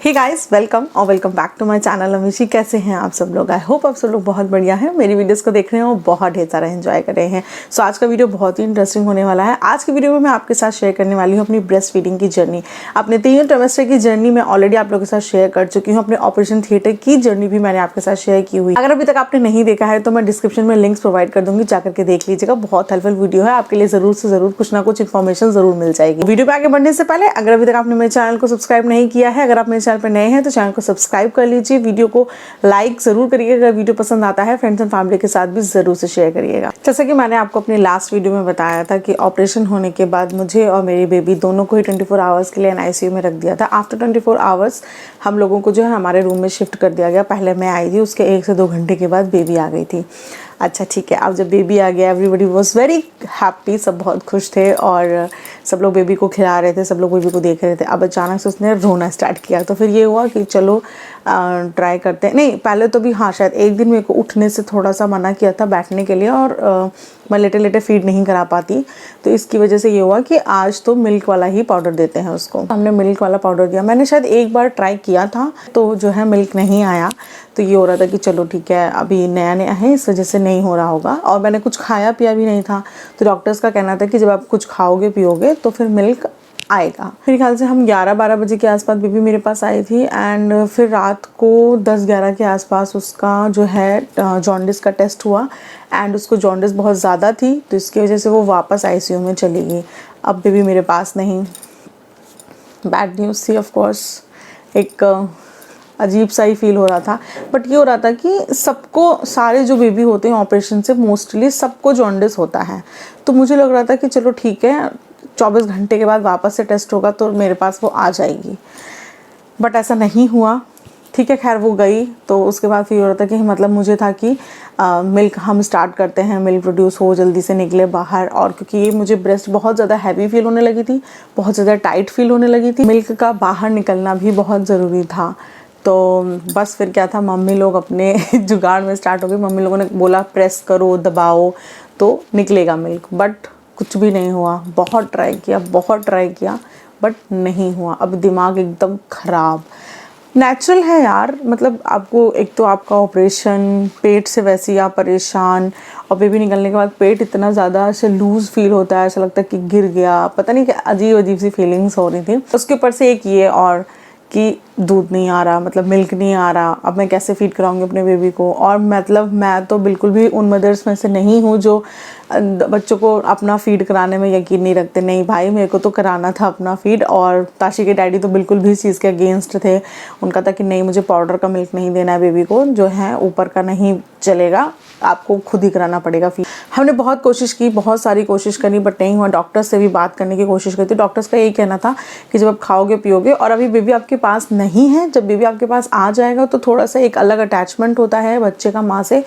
हे guys, welcome और welcome back to my channel Amishi. कैसे हैं आप सब लोग? आई होप आप सब लोग बहुत बढ़िया हैं। मेरी वीडियोस को देख रहे हैं और बहुत ढेर सारा एंजॉय कर रहे हैं। सो आज का वीडियो बहुत ही इंटरेस्टिंग होने वाला है। आज की वीडियो में मैं आपके साथ शेयर करने वाली हूँ अपनी ब्रेस्ट फीडिंग की जर्नी। अपने 3 ट्राइमेस्टर की जर्नी मैं ऑलरेडी आप लोगों के साथ शेयर कर चुकी हूँ। अपने ऑपरेशन थिएटर की जर्नी भी मैंने आपके साथ शेयर की हुई। अगर अभी तक आपने नहीं देखा है तो मैं डिस्क्रिप्शन में लिंक्स प्रोवाइड कर दूंगी, जाकर के देख लीजिएगा। बहुत हेल्पफुल वीडियो है, आपके लिए जरूर से जरूर कुछ ना कुछ इन्फॉर्मेशन जरूर मिल जाएगी। वीडियो पे आगे बढ़ने से पहले अगर अभी तक आपने मेरे चैनल को सब्सक्राइब नहीं किया है, अगर आप मेरे चैनल पर नए हैं तो चैनल को सब्सक्राइब कर लीजिए। वीडियो को लाइक जरूर करिएगा। अगर वीडियो पसंद आता है फ्रेंड्स एंड फैमिली के साथ भी जरूर से शेयर करिएगा। जैसा कि मैंने आपको अपने लास्ट वीडियो में बताया था कि ऑपरेशन होने के बाद मुझे और मेरी बेबी दोनों को ही 24 आवर्स के लिए NICU में रख दिया था। आफ्टर 24 आवर्स हम लोगों को जो है हमारे रूम में शिफ्ट कर दिया गया। पहले मैं आई थी, उसके 1 से 2 घंटे के बाद बेबी आ गई थी। अच्छा ठीक है, अब जब बेबी आ गया एवरीबडी वाज वेरी हैप्पी, सब बहुत खुश थे और सब लोग बेबी को खिला रहे थे, सब लोग बेबी को देख रहे थे। अब अचानक से उसने रोना स्टार्ट किया, तो फिर ये हुआ कि चलो ट्राई करते हैं। नहीं, पहले तो भी हाँ शायद एक दिन मेरे को उठने से थोड़ा सा मना किया था बैठने के लिए, और मैं लेटे लेटे फीड नहीं करा पाती, तो इसकी वजह से ये हुआ कि आज तो मिल्क वाला ही पाउडर देते हैं उसको। हमने मिल्क वाला पाउडर दिया। मैंने शायद एक बार ट्राई किया था तो जो है मिल्क नहीं आया, तो ये हो रहा था कि चलो ठीक है अभी नया नया है इस वजह से नहीं हो रहा होगा। और मैंने कुछ खाया पिया भी नहीं था, तो डॉक्टर्स का कहना था कि जब आप कुछ खाओगे पियोगे तो फिर मिल्क आएगा। मेरे ख्याल से हम 11-12 बजे के आसपास बेबी मेरे पास आई थी, एंड फिर रात को 10-11 के आसपास उसका जो है जॉन्डिस का टेस्ट हुआ, एंड उसको जॉन्डिस बहुत ज़्यादा थी, तो इसकी वजह से वो वापस ICU में चली गई। अब बेबी मेरे पास नहीं। बैड न्यूज़ थी ऑफ कोर्स, एक अजीब सा ही फील हो रहा था। बट ये हो रहा था कि सबको, सारे जो बेबी होते हैं ऑपरेशन से मोस्टली सबको जॉन्डिस होता है, तो मुझे लग रहा था कि चलो ठीक है 24 घंटे के बाद वापस से टेस्ट होगा तो मेरे पास वो आ जाएगी। बट ऐसा नहीं हुआ। ठीक है, खैर वो गई, तो उसके बाद फिर हो रहा था कि मतलब मुझे था कि मिल्क हम स्टार्ट करते हैं, मिल्क प्रोड्यूस हो, जल्दी से निकले बाहर। और क्योंकि ये मुझे ब्रेस्ट बहुत ज़्यादा हैवी फील होने लगी थी, बहुत ज़्यादा टाइट फील होने लगी थी, मिल्क का बाहर निकलना भी बहुत ज़रूरी था। तो बस फिर क्या था, मम्मी लोग अपने जुगाड़ में स्टार्ट हो गई। मम्मी लोगों ने बोला प्रेस करो, दबाओ तो निकलेगा मिल्क, बट कुछ भी नहीं हुआ। बहुत ट्राई किया बट नहीं हुआ। अब दिमाग एकदम ख़राब। नेचुरल है यार, मतलब आपको एक तो आपका ऑपरेशन, पेट से वैसे ही आप परेशान, और बेबी निकलने के बाद पेट इतना ज़्यादा ऐसे लूज़ फील होता है, ऐसा लगता है कि गिर गया, पता नहीं क्या अजीब अजीब सी फीलिंग्स हो रही थी। उसके ऊपर से एक ये और कि दूध नहीं आ रहा, मतलब मिल्क नहीं आ रहा, अब मैं कैसे फीड कराऊंगी अपने बेबी को। और मतलब मैं तो बिल्कुल भी उन मदर्स में से नहीं हूँ जो बच्चों को अपना फीड कराने में यकीन नहीं रखते। नहीं भाई, मेरे को तो कराना था अपना फीड, और ताशी के डैडी तो बिल्कुल भी इस चीज़ के अगेंस्ट थे। उनका था कि नहीं, मुझे पाउडर का मिल्क नहीं देना है बेबी को, जो है ऊपर का नहीं चलेगा, आपको खुद ही कराना पड़ेगा फीड। हमने बहुत कोशिश की, बहुत सारी कोशिश करी, बट नहीं हुआ। डॉक्टर्स से भी बात करने की कोशिश की थी। डॉक्टर्स का यही कहना था कि जब आप खाओगे पियोगे, और अभी बेबी आपके पास नहीं है, जब बेबी आपके पास आ जाएगा तो थोड़ा सा एक अलग अटैचमेंट होता है बच्चे का माँ से,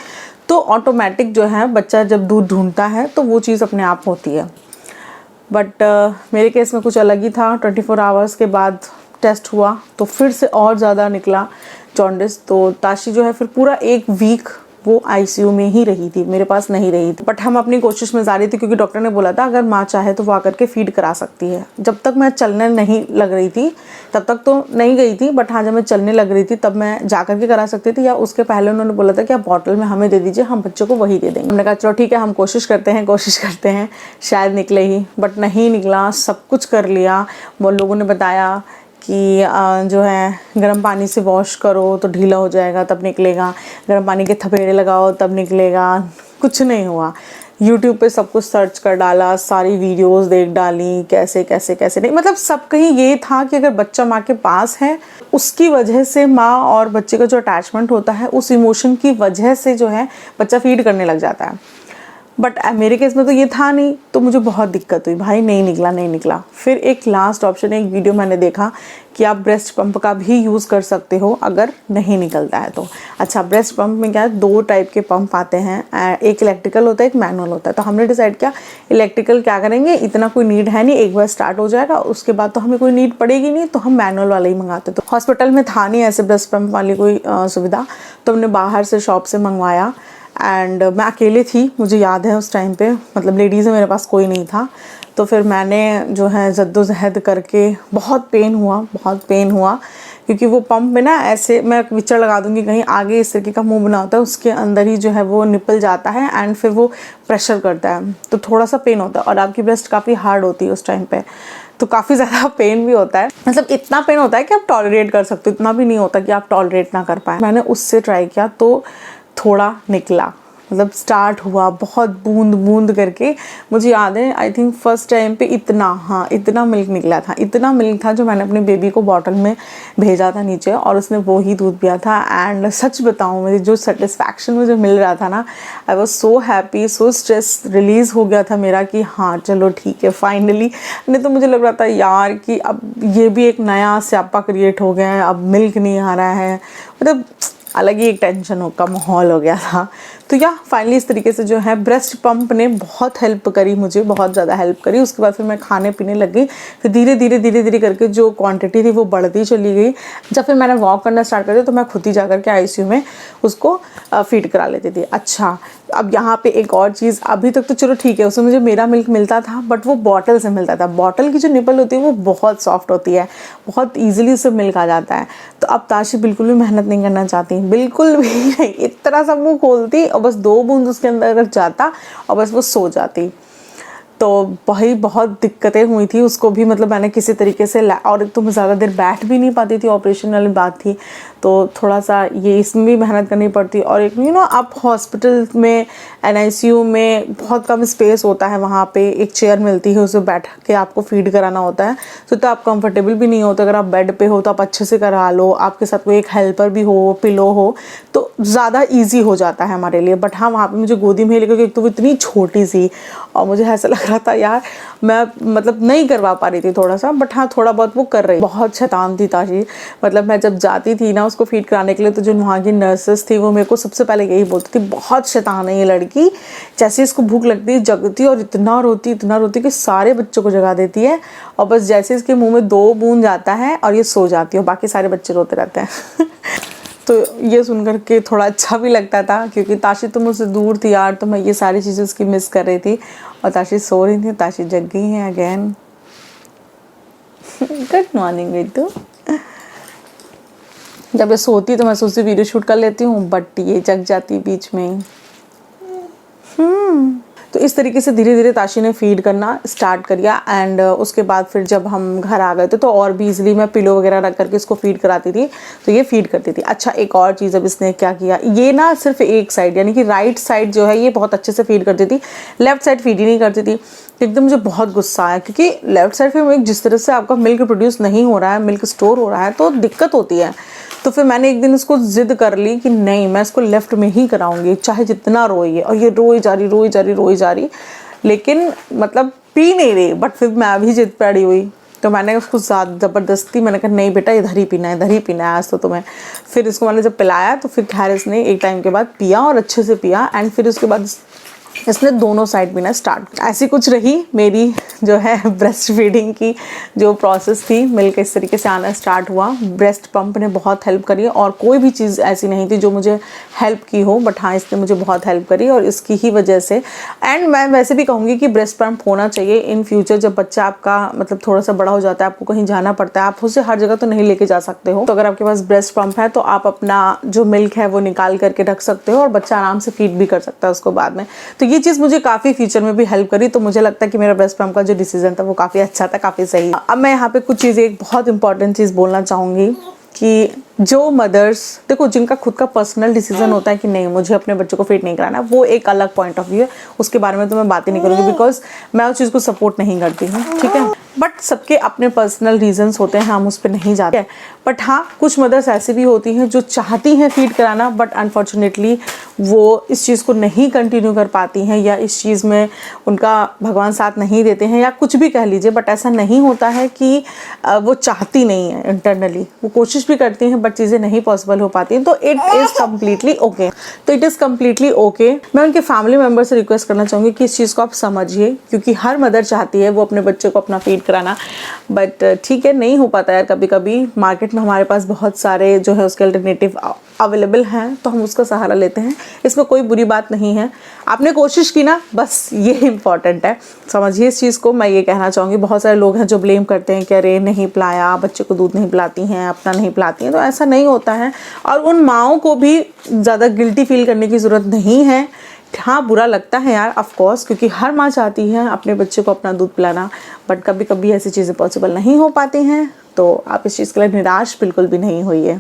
तो ऑटोमेटिक जो है बच्चा जब दूध ढूंढता है तो वो चीज़ अपने आप होती है। बट मेरे केस में कुछ अलग ही था। 24 आवर्स के बाद टेस्ट हुआ तो फिर से और ज़्यादा निकला जॉन्डिस। तो ताशी जो है फिर पूरा 1 वीक वो ICU में ही रही थी, मेरे पास नहीं रही थी। बट हम अपनी कोशिश में जारी थे, क्योंकि डॉक्टर ने बोला था अगर माँ चाहे तो वो आकर के फीड करा सकती है। जब तक मैं चलने नहीं लग रही थी तब तक तो नहीं गई थी, बट हाँ जब मैं चलने लग रही थी तब मैं जा कर के करा सकती थी, या उसके पहले उन्होंने बोला था कि आप बॉटल में हमें दे दीजिए, हम बच्चों को वही दे देंगे। हमने कहा चलो ठीक है, हम कोशिश करते हैं शायद निकले ही, बट नहीं निकला। सब कुछ कर लिया, वो लोगों ने बताया कि जो है गर्म पानी से वॉश करो तो ढीला हो जाएगा तब निकलेगा, गर्म पानी के थपेड़े लगाओ तब निकलेगा। कुछ नहीं हुआ। YouTube पे सब कुछ सर्च कर डाला, सारी वीडियोस देख डाली, कैसे नहीं, मतलब सब कहीं ये था कि अगर बच्चा माँ के पास है, उसकी वजह से माँ और बच्चे का जो अटैचमेंट होता है, उस इमोशन की वजह से जो है बच्चा फीड करने लग जाता है। बट मेरे केस में तो ये था नहीं, तो मुझे बहुत दिक्कत हुई भाई, नहीं निकला। फिर एक लास्ट ऑप्शन, एक वीडियो मैंने देखा कि आप ब्रेस्ट पंप का भी यूज़ कर सकते हो अगर नहीं निकलता है तो। अच्छा, ब्रेस्ट पंप में क्या है, 2 टाइप के पंप आते हैं, एक इलेक्ट्रिकल होता है, एक मैनुअल होता है। तो हमने डिसाइड किया इलेक्ट्रिकल क्या करेंगे, इतना कोई नीड है नहीं, एक बार स्टार्ट हो जाएगा उसके बाद तो हमें कोई नीड पड़ेगी नहीं, तो हम मैनुअल वाला ही मंगाते। तो हॉस्पिटल में था नहीं ऐसे ब्रेस्ट पंप वाली कोई सुविधा, तो हमने बाहर से शॉप से मंगवाया। एंड मैं अकेले थी, मुझे याद है उस टाइम पे, मतलब लेडीज़ मेरे पास कोई नहीं था। तो फिर मैंने जो है जद्दोजहद करके, बहुत पेन हुआ क्योंकि वो पंप में ना ऐसे मैं विचर लगा दूंगी कहीं आगे इस तरीके का मुंह बना होता है, उसके अंदर ही जो है वो निपल जाता है एंड फिर वो प्रेशर करता है, तो थोड़ा सा पेन होता है। और आपकी ब्रेस्ट काफ़ी हार्ड होती है उस टाइम पे, तो काफ़ी ज़्यादा पेन भी होता है। मतलब इतना पेन होता है कि आप टॉलरेट कर सकते हो, इतना भी नहीं होता कि आप टॉलरेट ना कर पाए। मैंने उससे ट्राई किया तो थोड़ा निकला, मतलब स्टार्ट हुआ बहुत बूंद बूंद करके। मुझे याद है आई थिंक फर्स्ट टाइम पे इतना मिल्क निकला था, इतना मिल्क था जो मैंने अपने बेबी को बॉटल में भेजा था नीचे, और उसने वो ही दूध पिया था। एंड सच बताऊँ, मुझे जो सेटिस्फैक्शन मुझे मिल रहा था ना, I was so happy, so stress release हो गया था मेरा कि हाँ चलो ठीक है फाइनली। नहीं तो मुझे लग रहा था यार कि अब ये भी एक नया स्यापा क्रिएट हो गया है, अब मिल्क नहीं आ रहा है, मतलब अलग ही एक टेंशन का माहौल हो गया था। तो या फाइनली इस तरीके से जो है ब्रेस्ट पंप ने बहुत हेल्प करी, मुझे बहुत ज़्यादा हेल्प करी। उसके बाद फिर मैं खाने पीने लग गई, फिर धीरे धीरे करके जो क्वांटिटी थी वो बढ़ती चली गई। जब फिर मैंने वॉक करना स्टार्ट कर दिया तो मैं खुद ही जा करके आईसीयू में उसको फीड करा लेती थी। अच्छा, अब यहाँ पे एक और चीज़, अभी तक तो चलो ठीक है उसमें मुझे मेरा मिल्क मिलता था, बट वो बॉटल से मिलता था। बॉटल की जो निपल होती है वो बहुत सॉफ्ट होती है, बहुत ईजिली उससे मिल्क आ जाता है। तो अब ताशी बिल्कुल भी मेहनत नहीं करना चाहती, बिल्कुल भी नहीं। इतना सा मुँह खोलती और बस 2 बूंद उसके अंदर अगर जाता और बस वो सो जाती। तो वही बहुत दिक्कतें हुई थी उसको भी, मतलब मैंने किसी तरीके से और तो मैं ज़्यादा देर बैठ भी नहीं पाती थी, ऑपरेशन वाली बात थी, तो थोड़ा सा ये इसमें भी मेहनत करनी पड़ती। और एक आप हॉस्पिटल में NICU में बहुत कम स्पेस होता है, वहाँ पे एक चेयर मिलती है, उसे बैठ के आपको फीड कराना होता है, तो आप कंफर्टेबल भी नहीं होते। अगर आप बेड पे हो तो आप अच्छे से करा लो, आपके साथ कोई एक हेल्पर भी हो, पिलो हो, तो ज़्यादा ईजी हो जाता है हमारे लिए। बट हाँ, वहाँ पर मुझे गोदी में लेकर, एक तो वो इतनी छोटी सी, और मुझे ऐसा लग रहा था यार मैं मतलब नहीं करवा पा रही थी थोड़ा सा, बट हाँ थोड़ा बहुत वो कर रही। बहुत शैतान थी ताशी, मतलब मैं जब जाती थी ना उसको फीड कराने के लिए, तो जो वहाँ की नर्सेस थी वो मेरे को सबसे पहले यही बोलती थी, बहुत शैतान है ये लड़की, जैसे इसको भूख लगती है जगती और इतना रोती कि सारे बच्चों को जगा देती है, और बस जैसे इसके मुँह में 2 बूंद जाता है और ये सो जाती है और बाकी सारे बच्चे रोते रहते हैं। तो ये सुन कर के थोड़ा अच्छा भी लगता था, क्योंकि ताशी तो मुझसे दूर थी यार, तो मैं ये सारी चीज़ें उसकी मिस कर रही थी। और ताशी सो रही थी, ताशी जग गई है अगेन। गुड मॉर्निंग बेटू। जब ये सोती तो मैं सोचती वीडियो शूट कर लेती हूँ, बट ये जग जाती बीच में। तो इस तरीके से धीरे धीरे ताशी ने फीड करना स्टार्ट कर दिया। एंड उसके बाद फिर जब हम घर आ गए थे तो और भी इजीली मैं पिलो वगैरह रख करके इसको फीड कराती थी, तो ये फीड करती थी। अच्छा, एक और चीज़ अब इसने क्या किया, ये ना सिर्फ एक साइड यानी कि राइट साइड जो है ये बहुत अच्छे से फीड करती थी, लेफ्ट साइड फीड ही नहीं करती थी। एकदम मुझे बहुत गुस्सा आया, क्योंकि लेफ्ट साइड पे जिस तरह से आपका मिल्क प्रोड्यूस नहीं हो रहा है, मिल्क स्टोर हो रहा है, तो दिक्कत होती है। तो फिर मैंने एक दिन इसको जिद कर ली कि नहीं, मैं इसको लेफ़्ट में ही कराऊंगी, चाहे जितना रोइए। और ये रोई जा रही, लेकिन मतलब पी नहीं रही। बट फिर मैं भी जिद पड़ी हुई, तो मैंने उसको ज़बरदस्ती मैंने कहा नहीं बेटा इधर ही पीना है आज तो तुम्हें। फिर इसको मैंने जब पिलाया तो फिर खैर इसने एक टाइम के बाद पिया और अच्छे से पिया। एंड फिर उसके बाद इसने दोनों साइड पीना स्टार्ट। ऐसी कुछ रही मेरी जो है ब्रेस्ट फीडिंग की जो प्रोसेस थी, मिल्क इस तरीके से आना स्टार्ट हुआ। ब्रेस्ट पंप ने बहुत हेल्प करी, और कोई भी चीज़ ऐसी नहीं थी जो मुझे हेल्प की हो, बट हाँ इसने मुझे बहुत हेल्प करी, और इसकी ही वजह से। एंड मैं वैसे भी कहूँगी कि ब्रेस्ट पंप होना चाहिए इन फ्यूचर, जब बच्चा आपका मतलब थोड़ा सा बड़ा हो जाता है, आपको कहीं जाना पड़ता है, आप उसे हर जगह तो नहीं लेके जा सकते हो, तो अगर आपके पास ब्रेस्ट पंप है तो आप अपना जो मिल्क है वो निकाल करके रख सकते हो, और बच्चा आराम से फीड भी कर सकता है उसको बाद में। तो ये चीज़ मुझे काफ़ी फ्यूचर में भी हेल्प करी, तो मुझे लगता है कि मेरा ब्रेस्ट पंप का जो डिसीजन था वो काफ़ी अच्छा था, काफ़ी सही। अब मैं यहाँ पे कुछ चीज़ें, एक बहुत इंपॉर्टेंट चीज़ बोलना चाहूँगी कि जो मदर्स देखो जिनका खुद का पर्सनल डिसीजन होता है कि नहीं मुझे अपने बच्चों को फीड नहीं कराना, वो एक अलग पॉइंट ऑफ व्यू है, उसके बारे में तो मैं बात ही नहीं करूँगी, बिकॉज मैं उस चीज़ को सपोर्ट नहीं करती हूँ, ठीक है। बट सबके अपने पर्सनल रीजंस होते हैं, हम उस पर नहीं जाते। बट हाँ, कुछ मदर्स ऐसी भी होती हैं जो चाहती हैं फीड कराना, बट अनफॉर्चुनेटली वो इस चीज़ को नहीं कंटिन्यू कर पाती हैं, या इस चीज़ में उनका भगवान साथ नहीं देते हैं, या कुछ भी कह लीजिए। बट ऐसा नहीं होता है कि वो चाहती नहीं है, इंटरनली वो कोशिश भी करती हैं, बट चीज़ें नहीं पॉसिबल हो पाती हैं, तो इट इज़ कम्प्लीटली ओके। तो इट इज़ कम्प्लीटली ओके। मैं उनके फैमिली मेम्बर से रिक्वेस्ट करना चाहूँगी कि इस चीज़ को आप समझिए, क्योंकि हर मदर चाहती है वो अपने बच्चे को अपना फीड कराना, बट ठीक है, नहीं हो पाता यार कभी कभी। मार्केट में हमारे पास बहुत सारे जो है उसके अल्टरनेटिव अवेलेबल हैं, तो हम उसका सहारा लेते हैं, इसमें कोई बुरी बात नहीं है। आपने कोशिश की ना, बस ये इम्पॉर्टेंट है, समझिए इस चीज़ को। मैं ये कहना चाहूँगी, बहुत सारे लोग हैं जो ब्लेम करते हैं कि अरे नहीं पिलाया, बच्चे को दूध नहीं पिलाती हैं, अपना नहीं पिलाती हैं, तो ऐसा नहीं होता है। और उन माँओं को भी ज़्यादा गिल्टी फील करने की ज़रूरत नहीं है। हाँ, बुरा लगता है यार, ऑफ कोर्स, क्योंकि हर माँ चाहती है अपने बच्चे को अपना दूध पिलाना, बट कभी कभी ऐसी चीज़ें पॉसिबल नहीं हो पाती हैं, तो आप इस चीज़ के लिए निराश बिल्कुल भी नहीं होइए।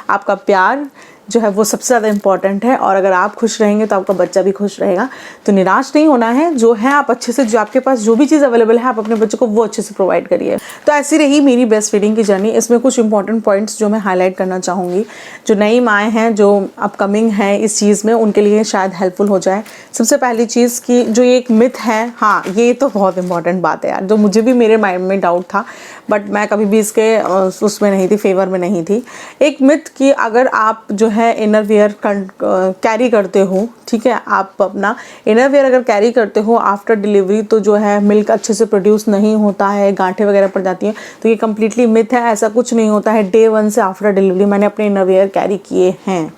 आपका प्यार जो है वो सबसे ज़्यादा इम्पॉर्टेंट है, और अगर आप खुश रहेंगे तो आपका बच्चा भी खुश रहेगा। तो निराश नहीं होना है, जो है आप अच्छे से, जो आपके पास जो भी चीज़ अवेलेबल है, आप अपने बच्चे को वो अच्छे से प्रोवाइड करिए। तो ऐसी रही मेरी ब्रेस्ट फीडिंग की जर्नी। इसमें कुछ इंपॉर्टेंट पॉइंट्स जो मैं हाईलाइट करना चाहूँगी, जो नई माएँ हैं, जो अपकमिंग हैं इस चीज़ में, उनके लिए शायद हेल्पफुल हो जाए। सबसे पहली चीज़ कि जो ये एक मिथ है, हाँ ये तो बहुत इंपॉर्टेंट बात है यार, जो मुझे भी मेरे माइंड में डाउट था, बट मैं कभी भी इसके उसमें नहीं थी, फेवर में नहीं थी। एक मिथ कि अगर आप जो है इनर वेयर कैरी करते हो, ठीक है, आप अपना इनर वेयर अगर कैरी करते हो आफ्टर डिलीवरी, तो जो है मिल्क अच्छे से प्रोड्यूस नहीं होता है, गांठें वगैरह पड़ जाती हैं, तो ये कम्प्लीटली मिथ है। ऐसा कुछ नहीं होता है। डे 1 से आफ्टर डिलीवरी मैंने अपने इनर वेयर कैरी किए हैं,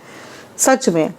सच में।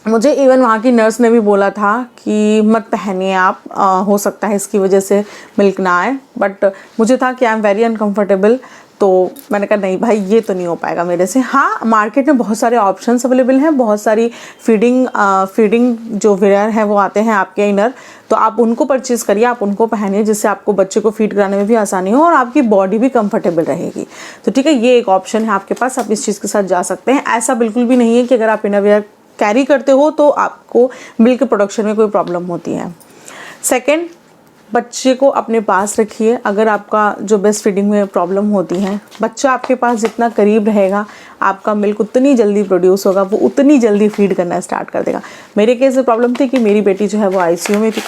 मुझे इवन वहाँ की नर्स ने भी बोला था कि मत पहनिए आप, हो सकता है इसकी वजह से मिल्क ना आए, बट मुझे था कि आई एम वेरी अनकम्फर्टेबल, तो मैंने कहा नहीं भाई, ये तो नहीं हो पाएगा मेरे से। हाँ, मार्केट में बहुत सारे ऑप्शंस अवेलेबल हैं, बहुत सारी फीडिंग जो वेयर हैं वो आते हैं आपके इनर, तो आप उनको परचेज़ करिए, आप उनको पहनिए, जिससे आपको बच्चे को फीड कराने में भी आसानी हो और आपकी बॉडी भी कंफर्टेबल रहेगी। तो ठीक है, ये एक ऑप्शन है आपके पास, आप इस चीज़ के साथ जा सकते हैं। ऐसा बिल्कुल भी नहीं है कि अगर आप इनर वेयर कैरी करते हो तो आपको मिल्क प्रोडक्शन में कोई प्रॉब्लम होती है। सेकंड, बच्चे को अपने पास रखिए। अगर आपका जो ब्रेस्ट फीडिंग में प्रॉब्लम होती है, बच्चा आपके पास जितना करीब रहेगा, आपका मिल्क उतनी जल्दी प्रोड्यूस होगा, वो उतनी जल्दी फीड करना स्टार्ट कर देगा। मेरे केस में प्रॉब्लम थी कि मेरी बेटी जो है वो ICU में थी,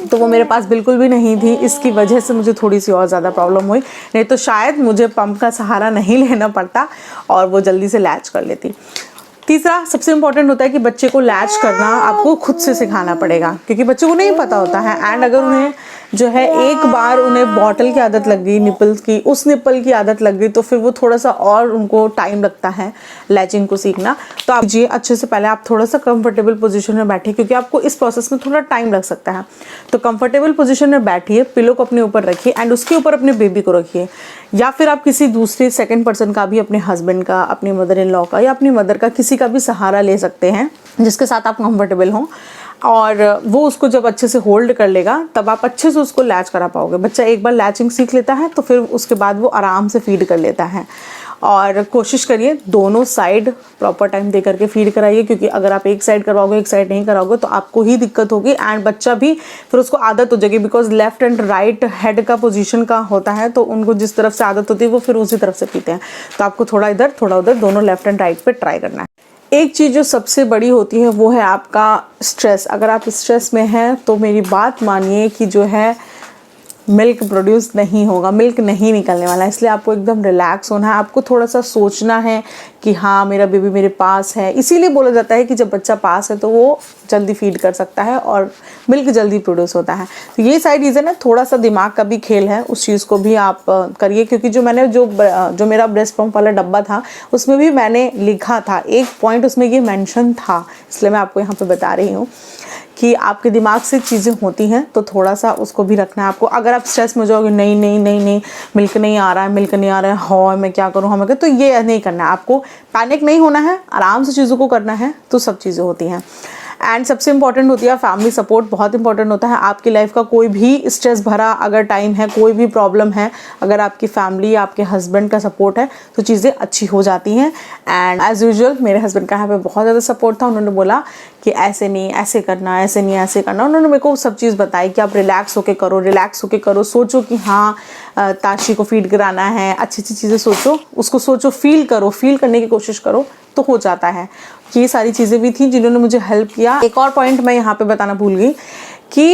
तो वो मेरे पास बिल्कुल भी नहीं थी। इसकी वजह से मुझे थोड़ी सी और ज़्यादा प्रॉब्लम हुई, नहीं तो शायद मुझे पंप का सहारा नहीं लेना पड़ता और वो जल्दी से लैच कर लेती। तीसरा सबसे इम्पॉर्टेंट होता है कि बच्चे को लैच करना आपको खुद से सिखाना पड़ेगा, क्योंकि बच्चे को नहीं पता होता है। एंड अगर उन्हें जो है एक बार उन्हें बॉटल की आदत लग गई, निपल्स की, उस निपल की आदत लग गई, तो फिर वो थोड़ा सा और उनको टाइम लगता है लैचिंग को सीखना। तो आप कीजिए अच्छे से, पहले आप थोड़ा सा कंफर्टेबल पोजीशन में बैठिए, क्योंकि आपको इस प्रोसेस में थोड़ा टाइम लग सकता है। तो कंफर्टेबल पोजीशन में बैठिए, पिलो को अपने ऊपर रखिए एंड उसके ऊपर अपने बेबी को रखिए, या फिर आप किसी दूसरे सेकंड पर्सन का भी, अपने हस्बैंड का, अपनी मदर इन लॉ का या अपनी मदर का, किसी का भी सहारा ले सकते हैं जिसके साथ आप कंफर्टेबल हों। और वो उसको जब अच्छे से होल्ड कर लेगा, तब आप अच्छे से उसको लैच करा पाओगे। बच्चा एक बार लैचिंग सीख लेता है तो फिर उसके बाद वो आराम से फीड कर लेता है। और कोशिश करिए दोनों साइड प्रॉपर टाइम दे करके फीड कराइए, क्योंकि अगर आप एक साइड करवाओगे, एक साइड नहीं कराओगे, तो आपको ही दिक्कत होगी एंड बच्चा भी फिर उसको आदत हो जाएगी। Because left and write head का पोजीशन का होता है, तो उनको जिस तरफ से आदत होती है वो फिर उसी तरफ से पीते हैं। तो आपको थोड़ा इधर थोड़ा उधर, दोनों लेफ्ट एंड राइट पे ट्राई करना है। एक चीज़ जो सबसे बड़ी होती है वो है आपका स्ट्रेस। अगर आप स्ट्रेस में हैं तो मेरी बात मानिए कि जो है मिल्क प्रोड्यूस नहीं होगा, मिल्क नहीं निकलने वाला है। इसलिए आपको एकदम रिलैक्स होना है, आपको थोड़ा सा सोचना है कि हाँ मेरा बेबी मेरे पास है। इसीलिए बोला जाता है कि जब बच्चा पास है तो वो जल्दी फीड कर सकता है और मिल्क जल्दी प्रोड्यूस होता है। तो ये सारी रीज़न है, थोड़ा सा दिमाग का भी खेल है, उस चीज़ को भी आप करिए। क्योंकि जो मैंने जो मेरा ब्रेस्ट पंप वाला डब्बा था उसमें भी मैंने लिखा था, एक पॉइंट उसमें ये मेंशन था, इसलिए मैं आपको यहाँ पे बता रही हूँ कि आपके दिमाग से चीज़ें होती हैं तो थोड़ा सा उसको भी रखना है आपको। अगर आप स्ट्रेस में जाओगे, नहीं नहीं नहीं नहीं मिल्क नहीं आ रहा है, मिल्क नहीं आ रहा है, हाँ मैं क्या करूँ, हाँ मैं क्या, तो ये नहीं करना है आपको। पैनिक नहीं होना है, आराम से चीज़ों को करना है, तो सब चीज़ें होती हैं। एंड सबसे इंपॉर्टेंट होती है फैमिली सपोर्ट, बहुत इंपॉर्टेंट होता है। आपकी लाइफ का कोई भी स्ट्रेस भरा अगर टाइम है, कोई भी प्रॉब्लम है, अगर आपकी फैमिली, आपके हस्बैंड का सपोर्ट है तो चीज़ें अच्छी हो जाती हैं। एंड एज यूजुअल मेरे हस्बैंड का यहाँ पे बहुत ज़्यादा सपोर्ट था। उन्होंने बोला कि ऐसे नहीं ऐसे करना, ऐसे नहीं ऐसे करना। उन्होंने मेरे को सब चीज़ बताई कि आप रिलैक्स होके करो, रिलैक्स होके करो, सोचो कि हाँ ताशी को फीड कराना है, अच्छी अच्छी चीज़ें सोचो, उसको सोचो, फील करो, फील करने की कोशिश करो तो हो जाता है। ये सारी चीज़ें भी थी जिन्होंने मुझे हेल्प किया। एक और पॉइंट मैं यहाँ पे बताना भूल गई कि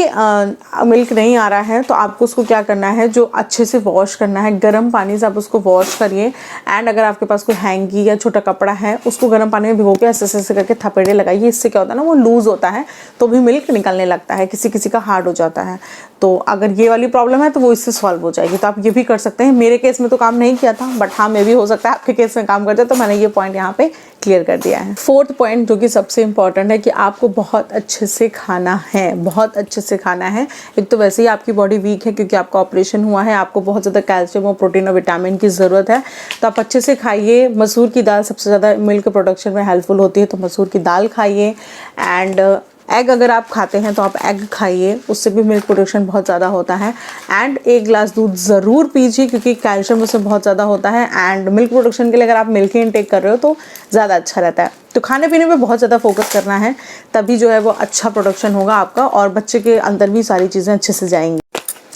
मिल्क नहीं आ रहा है तो आपको उसको क्या करना है, जो अच्छे से वॉश करना है, गर्म पानी से आप उसको वॉश करिए। एंड अगर आपके पास कोई हैंकी या छोटा कपड़ा है उसको गर्म पानी में भिगो के ऐसे ऐसे करके थपेड़े लगाइए। इससे क्या होता है ना, वो लूज़ होता है तो भी मिल्क निकलने लगता है, किसी किसी का हार्ड हो जाता है। तो अगर ये वाली प्रॉब्लम है तो वो इससे सॉल्व हो जाएगी। तो आप ये भी कर सकते हैं। मेरे केस में तो काम नहीं किया था, बट हाँ मे भी हो सकता है आपके केस में काम कर जाए, तो मैंने ये पॉइंट यहाँ पे क्लियर कर दिया है। फोर्थ पॉइंट जो कि सबसे इंपॉर्टेंट है कि आपको बहुत अच्छे से खाना है, बहुत अच्छे से खाना है। एक तो वैसे ही आपकी बॉडी वीक है क्योंकि आपका ऑपरेशन हुआ है, आपको बहुत ज़्यादा कैल्शियम और प्रोटीन और विटामिन की ज़रूरत है, तो आप अच्छे से खाइए। मसूर की दाल सबसे ज़्यादा मिल्क प्रोडक्शन में हेल्पफुल होती है, तो मसूर की दाल खाइए। एंड एग अगर आप खाते हैं तो आप एग खाइए, उससे भी मिल्क प्रोडक्शन बहुत ज़्यादा होता है। एंड 1 गिलास दूध ज़रूर पीजिए क्योंकि कैल्शियम उसमें बहुत ज़्यादा होता है। एंड मिल्क प्रोडक्शन के लिए अगर आप मिल्क ही इनटेक कर रहे हो तो ज़्यादा अच्छा रहता है। तो खाने पीने पे बहुत ज़्यादा फोकस करना है, तभी जो है वो अच्छा प्रोडक्शन होगा आपका और बच्चे के अंदर भी सारी चीज़ें अच्छे से जाएंगी।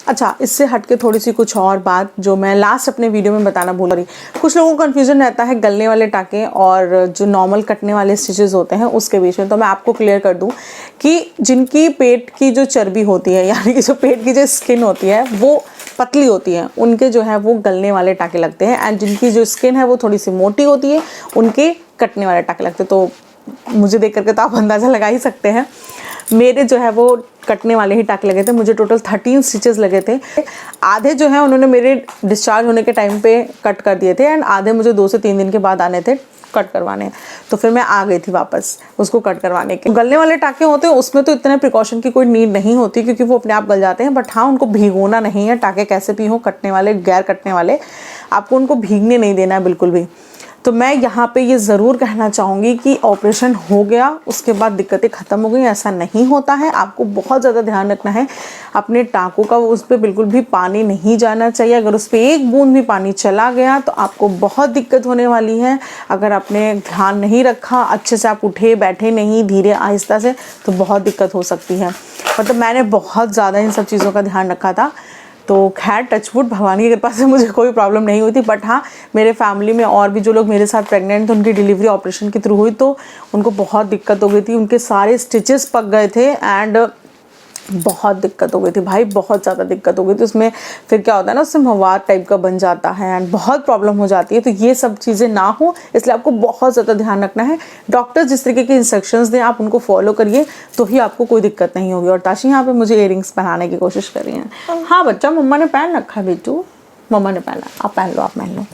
अच्छा, इससे हटके थोड़ी सी कुछ और बात जो मैं लास्ट अपने वीडियो में बताना भूल रही, कुछ लोगों को कन्फ्यूजन रहता है गलने वाले टाँके और जो नॉर्मल कटने वाले स्टिचेस होते हैं उसके बीच में। तो मैं आपको क्लियर कर दूं कि जिनकी पेट की जो चर्बी होती है, यानी कि जो पेट की जो स्किन होती है वो पतली होती है, उनके जो है वो गलने वाले टाँके लगते हैं। एंड जिनकी जो स्किन है वो थोड़ी सी मोटी होती है, उनके कटने वाले टाँके लगते हैं। तो मुझे देख करके तो आप अंदाज़ा लगा ही सकते हैं। मेरे जो है वो कटने वाले ही टाँके लगे थे, मुझे टोटल 13 स्टिचेस लगे थे। आधे जो है उन्होंने मेरे डिस्चार्ज होने के टाइम पे कट कर दिए थे एंड आधे मुझे 2 से 3 दिन के बाद आने थे कट करवाने। तो फिर मैं आ गई थी वापस उसको कट करवाने के। गलने वाले टाँके होते हैं उसमें तो इतने प्रिकॉशन की कोई नीड नहीं होती क्योंकि वो अपने आप गल जाते हैं, बट हाँ उनको भीगोना नहीं है। टाँके कैसे भी हो, कटने वाले गैर कटने वाले, आपको उनको भीगने नहीं देना है बिल्कुल भी। तो मैं यहाँ पे ये ज़रूर कहना चाहूँगी कि ऑपरेशन हो गया उसके बाद दिक्कतें ख़त्म हो गई, ऐसा नहीं होता है। आपको बहुत ज़्यादा ध्यान रखना है अपने टाँकों का, उस पर बिल्कुल भी पानी नहीं जाना चाहिए। अगर उस पर एक बूंद भी पानी चला गया तो आपको बहुत दिक्कत होने वाली है। अगर आपने ध्यान नहीं रखा, अच्छे से आप उठे बैठे नहीं धीरे आहिस्ता से, तो बहुत दिक्कत हो सकती है। मतलब मैंने बहुत ज़्यादा इन सब चीज़ों का ध्यान रखा था। तो खैर टचवुड भगवान की कृपा से मुझे कोई प्रॉब्लम नहीं हुई थी। बट हाँ, मेरे फैमिली में और भी जो लोग मेरे साथ प्रेग्नेंट थे उनकी डिलीवरी ऑपरेशन के थ्रू हुई तो उनको बहुत दिक्कत हो गई थी, उनके सारे स्टिचेस पक गए थे एंड बहुत दिक्कत हो गई थी भाई, बहुत ज़्यादा दिक्कत हो गई थी। उसमें फिर क्या होता है ना, उससे मवाद टाइप का बन जाता है एंड बहुत प्रॉब्लम हो जाती है। तो ये सब चीज़ें ना हो इसलिए आपको बहुत ज़्यादा ध्यान रखना है। डॉक्टर जिस तरीके के इंस्ट्रक्शंस दें आप उनको फॉलो करिए तो ही आपको कोई दिक्कत नहीं होगी। और ताशी यहाँ पे मुझे इयरिंग्स पहनाने की कोशिश कर रही हैं। हाँ बच्चा, मम्मा ने पहन रखा है बेटू, मम्मा ने पहना, आप पहन लो, आप पहन लो।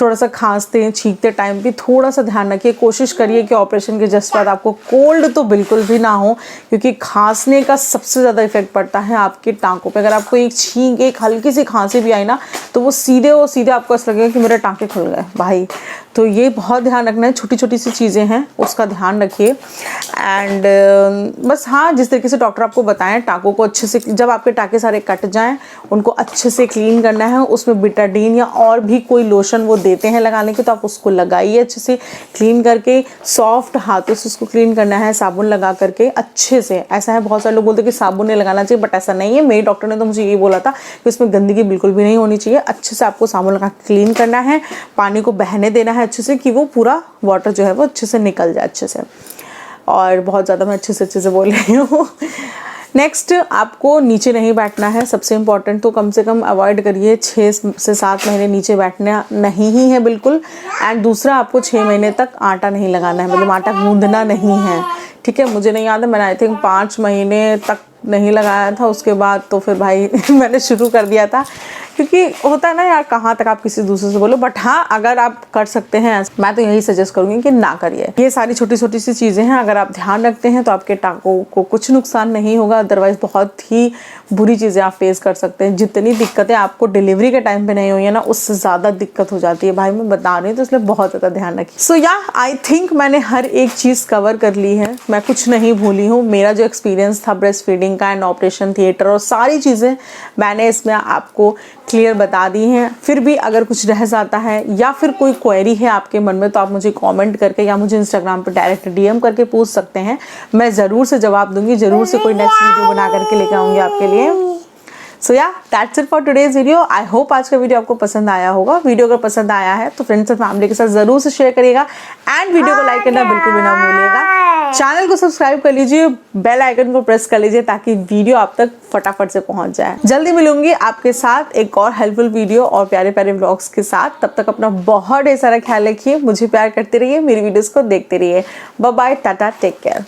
थोड़ा सा खांसते छींकते टाइम भी थोड़ा सा ध्यान रखिए। कोशिश करिए कि ऑपरेशन के जस्ट बाद आपको कोल्ड तो बिल्कुल भी ना हो क्योंकि खांसने का सबसे ज़्यादा इफेक्ट पड़ता है आपके टाँकों पे। अगर आपको एक छींक, एक हल्की सी खांसी भी आई ना तो वो सीधे आपको ऐसा लगेगा कि मेरे टाँके खुल गए भाई। तो ये बहुत ध्यान रखना है, छोटी छोटी सी चीज़ें हैं उसका ध्यान रखिए। एंड बस हाँ, जिस तरीके से डॉक्टर आपको बताएं टाँकों को अच्छे से, जब आपके टाँके सारे कट जाएं उनको अच्छे से क्लीन करना है। उसमें बिटाडीन या और भी कोई लोशन वो देते हैं लगाने के, तो आप उसको लगाइए अच्छे से क्लीन करके। सॉफ्ट हाथों से उसको क्लीन करना है, साबुन लगा करके अच्छे से। ऐसा है बहुत सारे लोग बोलते हैं कि साबुन नहीं लगाना चाहिए, बट ऐसा नहीं है। मेरे डॉक्टर ने तो मुझे ये बोला था कि उसमें गंदगी बिल्कुल भी नहीं होनी चाहिए। अच्छे से आपको साबुन लगा के क्लीन करना है, पानी को बहने देना है अच्छे से कि वो पूरा वाटर जो है वो अच्छे से निकल जाए अच्छे से। और बहुत ज़्यादा मैं अच्छे से बोल रही हूँ। नेक्स्ट, आपको नीचे नहीं बैठना है, सबसे इम्पॉर्टेंट तो कम से कम अवॉइड करिए। 6 से 7 महीने नीचे बैठना नहीं ही है बिल्कुल। एंड दूसरा, आपको 6 महीने तक आटा नहीं लगाना है, मतलब आटा गूंदना नहीं है, ठीक है। मुझे नहीं याद है, मैंने आई थिंक 5 महीने तक नहीं लगाया था, उसके बाद तो फिर भाई मैंने शुरू कर दिया था क्योंकि होता है ना यार, कहाँ तक आप किसी दूसरे से बोलो। बट हाँ, अगर आप कर सकते हैं, मैं तो यही सजेस्ट करूँगी कि ना करिए। ये सारी छोटी छोटी सी चीज़ें हैं, अगर आप ध्यान रखते हैं तो आपके टाँकों को कुछ नुकसान नहीं होगा। अदरवाइज़ बहुत ही बुरी चीज़ें आप फेस कर सकते हैं। जितनी दिक्कतें आपको डिलीवरी के टाइम पे नहीं हुई है ना, उससे ज़्यादा दिक्कत हो जाती है भाई, मैं बता रही हूँ। तो इसलिए बहुत ज़्यादा ध्यान रखिए। सो या आई थिंक मैंने हर एक चीज़ कवर कर ली है, मैं कुछ नहीं भूली हूँ। मेरा जो एक्सपीरियंस था ब्रेस्ट फीडिंग का एंड ऑपरेशन थिएटर और सारी चीज़ें मैंने इसमें आपको क्लियर बता दी हैं। फिर भी अगर कुछ रह जाता है या फिर कोई क्वेरी है आपके मन में तो आप मुझे कमेंट करके या मुझे इंस्टाग्राम पे डायरेक्ट डीएम करके पूछ सकते हैं। मैं ज़रूर से जवाब दूंगी, ज़रूर से कोई नेक्स्ट वीडियो बना करके लेकर आऊँगी आपके लिए। सो या that's it for today's video. I hope आज का वीडियो आपको पसंद आया होगा। वीडियो अगर पसंद आया है तो फ्रेंड्स और फैमिली के साथ ज़रूर से शेयर करिएगा एंड वीडियो को लाइक करना बिल्कुल भी ना भूलिएगा। चैनल को सब्सक्राइब कर लीजिए, बेल आइकन को प्रेस कर लीजिए ताकि वीडियो आप तक फटाफट से पहुंच जाए। जल्दी मिलूंगी आपके साथ एक और हेल्पफुल वीडियो और प्यारे प्यारे व्लॉग्स के साथ। तब तक अपना बहुत ढेर सारा ख्याल रखिए, मुझे प्यार करते रहिए, मेरी वीडियोस को देखते रहिए। Bye bye, tata, take care.